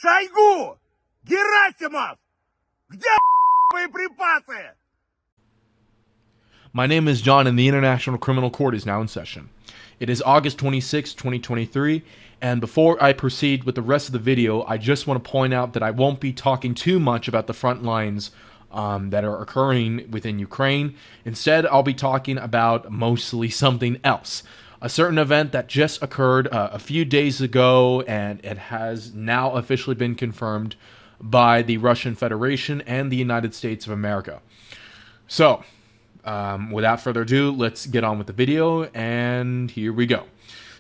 Шойгу! Герасимов! Где боеприпасы? My name is John, and the International Criminal Court is now in session. It is August 26, 2023, and before I proceed with the rest of the video, I just want to point out that I won't be talking too much about the front lines that are occurring within Ukraine. Instead, I'll be talking about mostly something else. A certain event that just occurred a few days ago, and it has now officially been confirmed by the Russian Federation and the United States of America. So, without further ado, let's get on with the video, and here we go.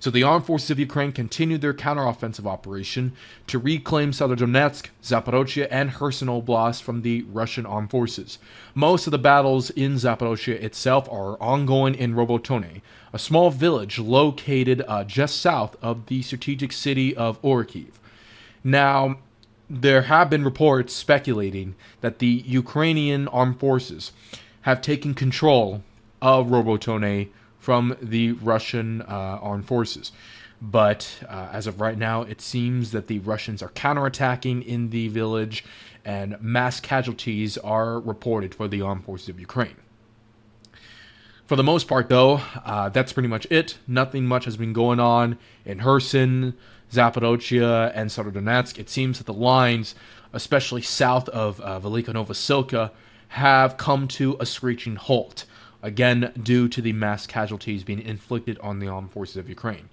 So the armed forces of Ukraine continued their counteroffensive operation to reclaim Donetsk, Zaporozhye, and Kherson Oblast from the Russian armed forces. Most of the battles in Zaporozhye itself are ongoing in Robotone, a small village located just south of the strategic city of Orikhiv. Now, there have been reports speculating that the Ukrainian armed forces have taken control of Robotone from the Russian armed forces. But as of right now, it seems that the Russians are counterattacking in the village, and mass casualties are reported for the armed forces of Ukraine. For the most part, though, that's pretty much it. Nothing much has been going on in Kherson, Zaporozhye, and Donetsk. It seems that the lines, especially south of Velika Novosilka, have come to a screeching halt, again due to the mass casualties being inflicted on the armed forces of Ukraine.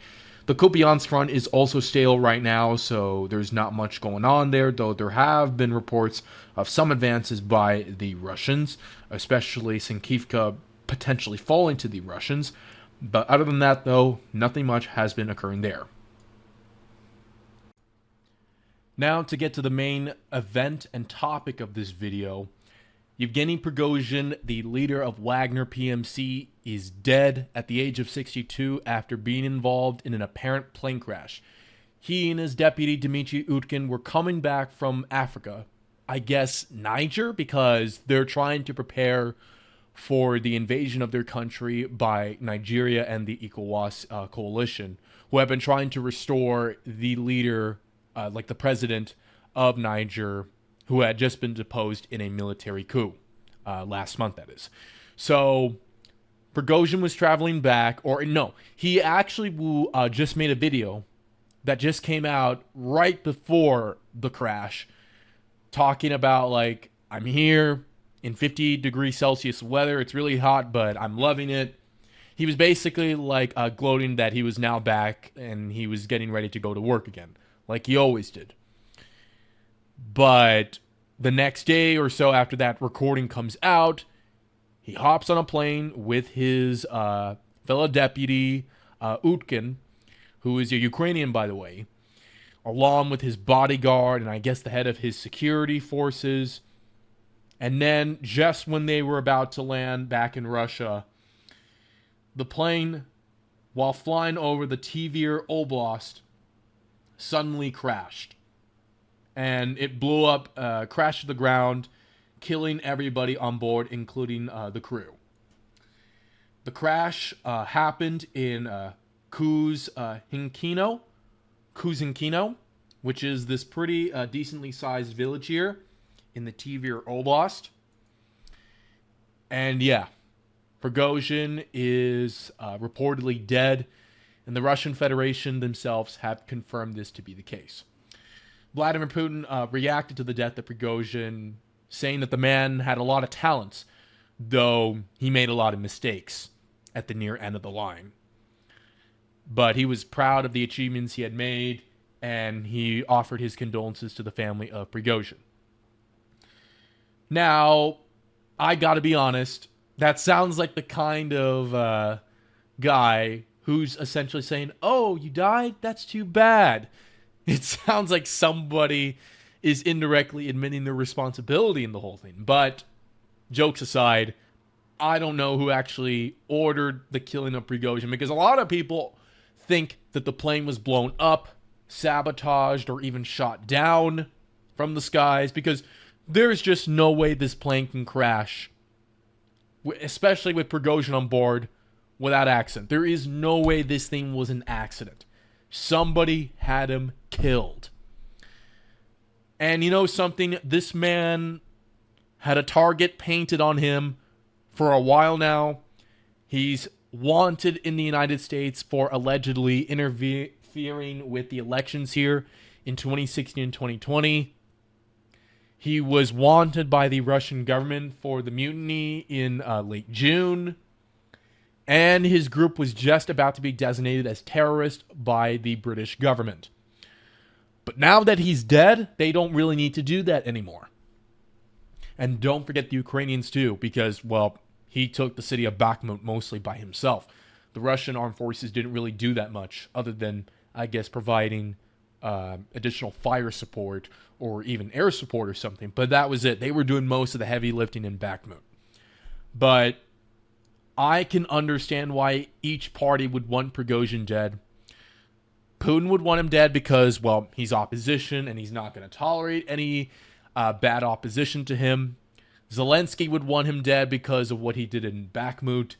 The Kupiansk front is also stale right now, so there's not much going on there, though there have been reports of some advances by the Russians, especially Sinkivka potentially falling to the Russians. But other than that, though, nothing much has been occurring there. Now to get to the main event and topic of this video. Yevgeny Prigozhin, the leader of Wagner PMC, is dead at the age of 62 after being involved in an apparent plane crash. He and his deputy Dmitry Utkin were coming back from Africa, I guess Niger, because they're trying to prepare for the invasion of their country by Nigeria and the ECOWAS coalition, who have been trying to restore the leader, like the president of Niger, who had just been deposed in a military coup last month, that is. So Prigozhin was traveling back, or no, he actually just made a video that just came out right before the crash, talking about, like, I'm here in 50 degrees Celsius weather, it's really hot, but I'm loving it. He was basically like gloating that he was now back and he was getting ready to go to work again, like he always did. But the next day or so after that recording comes out, he hops on a plane with his fellow deputy, Utkin, who is a Ukrainian, by the way, along with his bodyguard and I guess the head of his security forces. And then just when they were about to land back in Russia, the plane, while flying over the Tver Oblast, suddenly crashed. And it blew up, crashed to the ground, killing everybody on board, including the crew. The crash happened in Kuzinkino, which is this pretty decently sized village here in the Tver Oblast. And yeah, Prigozhin is reportedly dead, and the Russian Federation themselves have confirmed this to be the case. Vladimir Putin reacted to the death of Prigozhin, saying that the man had a lot of talents, though he made a lot of mistakes at the near end of the line. But he was proud of the achievements he had made, and he offered his condolences to the family of Prigozhin. Now, I gotta be honest, that sounds like the kind of guy who's essentially saying, "Oh, you died? That's too bad." It sounds like somebody is indirectly admitting their responsibility in the whole thing. But, jokes aside, I don't know who actually ordered the killing of Prigozhin, because a lot of people think that the plane was blown up, sabotaged, or even shot down from the skies, because there's just no way this plane can crash, especially with Prigozhin on board, without accident. There is no way this thing was an accident. Somebody had him killed. And you know something? This man had a target painted on him for a while now. He's wanted in the United States for allegedly interfering with the elections here in 2016 and 2020. He was wanted by the Russian government for the mutiny in late June. And his group was just about to be designated as terrorist by the British government. But now that he's dead, they don't really need to do that anymore. And don't forget the Ukrainians too, because, well, he took the city of Bakhmut mostly by himself. The Russian armed forces didn't really do that much, other than, I guess, providing additional fire support or even air support or something. But that was it. They were doing most of the heavy lifting in Bakhmut. But I can understand why each party would want Prigozhin dead. Putin would want him dead because, well, he's opposition and he's not going to tolerate any bad opposition to him. Zelensky would want him dead because of what he did in Bakhmut.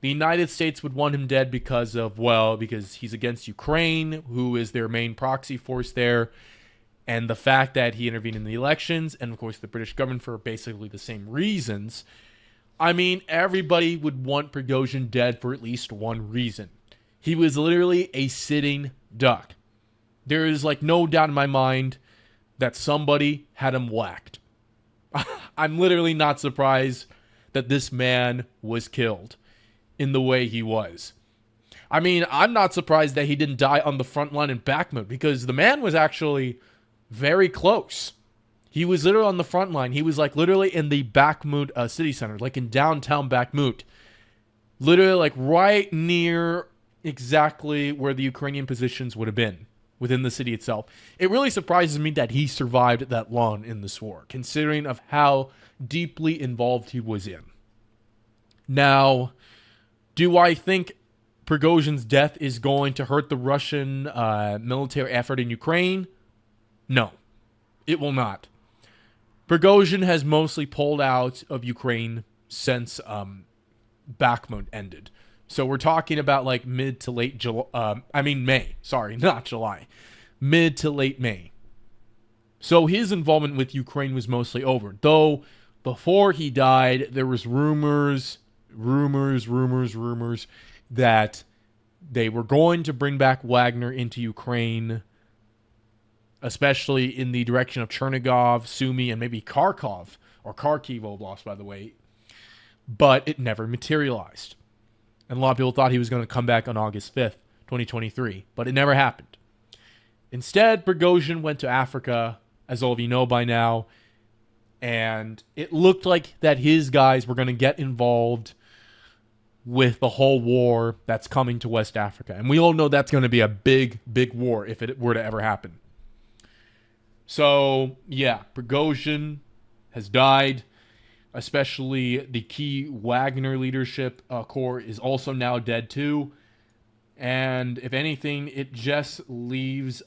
The United States would want him dead because he's against Ukraine, who is their main proxy force there, and the fact that he intervened in the elections, and of course the British government for basically the same reasons. I mean, everybody would want Prigozhin dead for at least one reason. He was literally a sitting duck. There is no doubt in my mind that somebody had him whacked. I'm literally not surprised that this man was killed in the way he was. I mean, I'm not surprised that he didn't die on the front line in Bakhmut, because the man was actually very close. He was literally on the front line. He was literally in the Bakhmut city center, in downtown Bakhmut. Literally right near exactly where the Ukrainian positions would have been within the city itself. It really surprises me that he survived that long in this war, considering of how deeply involved he was in. Now, do I think Prigozhin's death is going to hurt the Russian military effort in Ukraine? No, it will not. Prigozhin has mostly pulled out of Ukraine since Bakhmut ended. So we're talking about mid to late May. Sorry, not July. Mid to late May. So his involvement with Ukraine was mostly over. Though before he died, there was rumors that they were going to bring back Wagner into Ukraine, especially in the direction of Chernigov, Sumy, and maybe Kharkov, or Kharkiv Oblast, by the way. But it never materialized. And a lot of people thought he was going to come back on August 5th, 2023. But it never happened. Instead, Prigozhin went to Africa, as all of you know by now. And it looked like that his guys were going to get involved with the whole war that's coming to West Africa. And we all know that's going to be a big, big war if it were to ever happen. So, yeah, Prigozhin has died. Especially the key Wagner leadership core is also now dead too. And if anything, it just leaves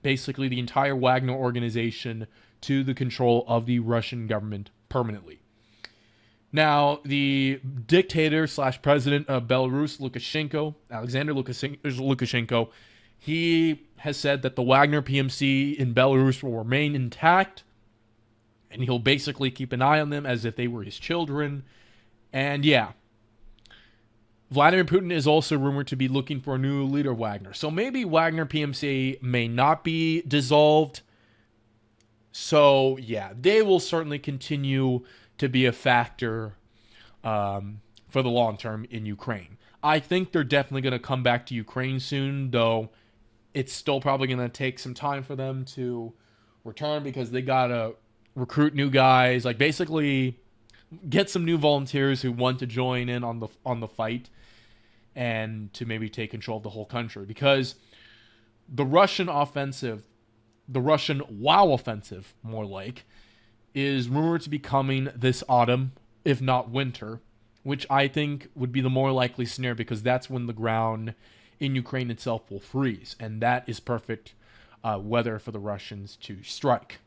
basically the entire Wagner organization to the control of the Russian government permanently. Now, the dictator / president of Belarus, Alexander Lukashenko, he has said that the Wagner PMC in Belarus will remain intact. And he'll basically keep an eye on them as if they were his children. And yeah, Vladimir Putin is also rumored to be looking for a new leader of Wagner. So maybe Wagner PMC may not be dissolved. So yeah, they will certainly continue to be a factor for the long term in Ukraine. I think they're definitely going to come back to Ukraine soon, though it's still probably going to take some time for them to return, because they got to recruit new guys, basically get some new volunteers who want to join in on the fight and to maybe take control of the whole country. Because the Russian offensive, the Russian WoW offensive, is rumored to be coming this autumn, if not winter, which I think would be the more likely scenario, because that's when the ground in Ukraine itself will freeze, and that is perfect weather for the Russians to strike.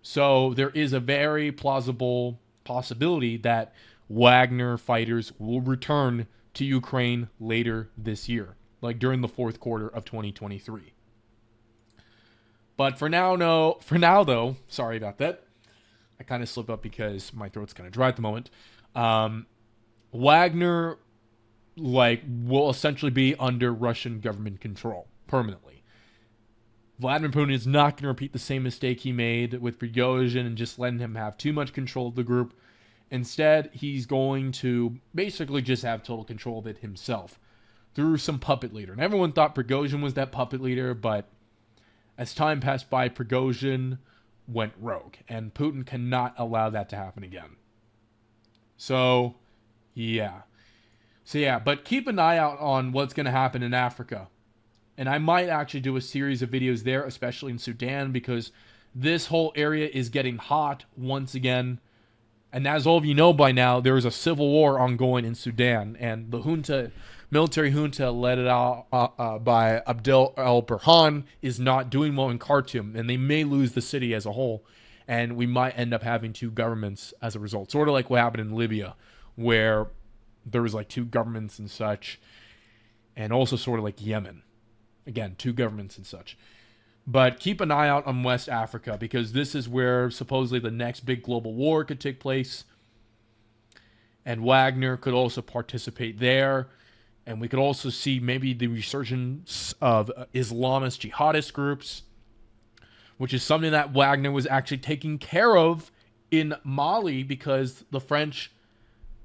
So there is a very plausible possibility that Wagner fighters will return to Ukraine later this year, during the fourth quarter of 2023. But for now, no. For now, though, sorry about that. I kind of slipped up because my throat's kind of dry at the moment. Wagner, will essentially be under Russian government control permanently. Vladimir Putin is not going to repeat the same mistake he made with Prigozhin and just letting him have too much control of the group. Instead, he's going to basically just have total control of it himself through some puppet leader. And everyone thought Prigozhin was that puppet leader, but as time passed by, Prigozhin went rogue, and Putin cannot allow that to happen again. So, yeah. But keep an eye out on what's going to happen in Africa. And I might actually do a series of videos there, especially in Sudan, because this whole area is getting hot once again. And as all of you know by now, there is a civil war ongoing in Sudan, and the military junta led out by Abdel al-Burhan is not doing well in Khartoum, and they may lose the city as a whole, and we might end up having two governments as a result. Sort of like what happened in Libya, where there was like two governments and such, and also sort of like Yemen. Again, two governments and such. But keep an eye out on West Africa, because this is where supposedly the next big global war could take place. And Wagner could also participate there. And we could also see maybe the resurgence of Islamist jihadist groups, which is something that Wagner was actually taking care of in Mali, because the French,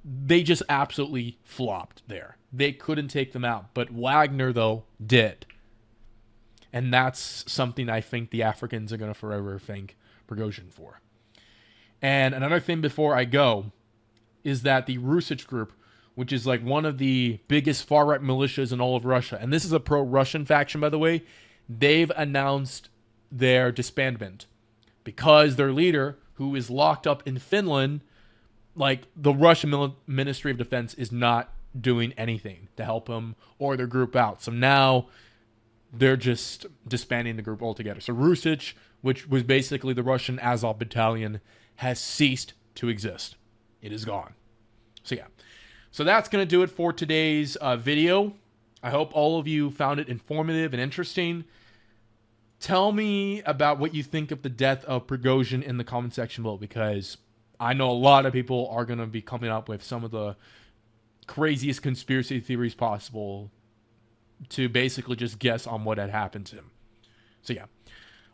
they just absolutely flopped there. They couldn't take them out. But Wagner, though, did. And that's something I think the Africans are going to forever thank Prigozhin for. And another thing before I go is that the Rusich group, which is like one of the biggest far-right militias in all of Russia, and this is a pro-Russian faction, by the way, they've announced their disbandment because their leader, who is locked up in Finland, the Russian Ministry of Defense is not doing anything to help him or their group out. So now they're just disbanding the group altogether. So Rusich, which was basically the Russian Azov battalion, has ceased to exist. It is gone. So yeah. So that's going to do it for today's video. I hope all of you found it informative and interesting. Tell me about what you think of the death of Prigozhin in the comment section below, because I know a lot of people are going to be coming up with some of the craziest conspiracy theories possible to basically just guess on what had happened to him. So yeah,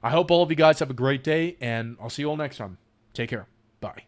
I hope all of you guys have a great day, and I'll see you all next time. Take care. Bye.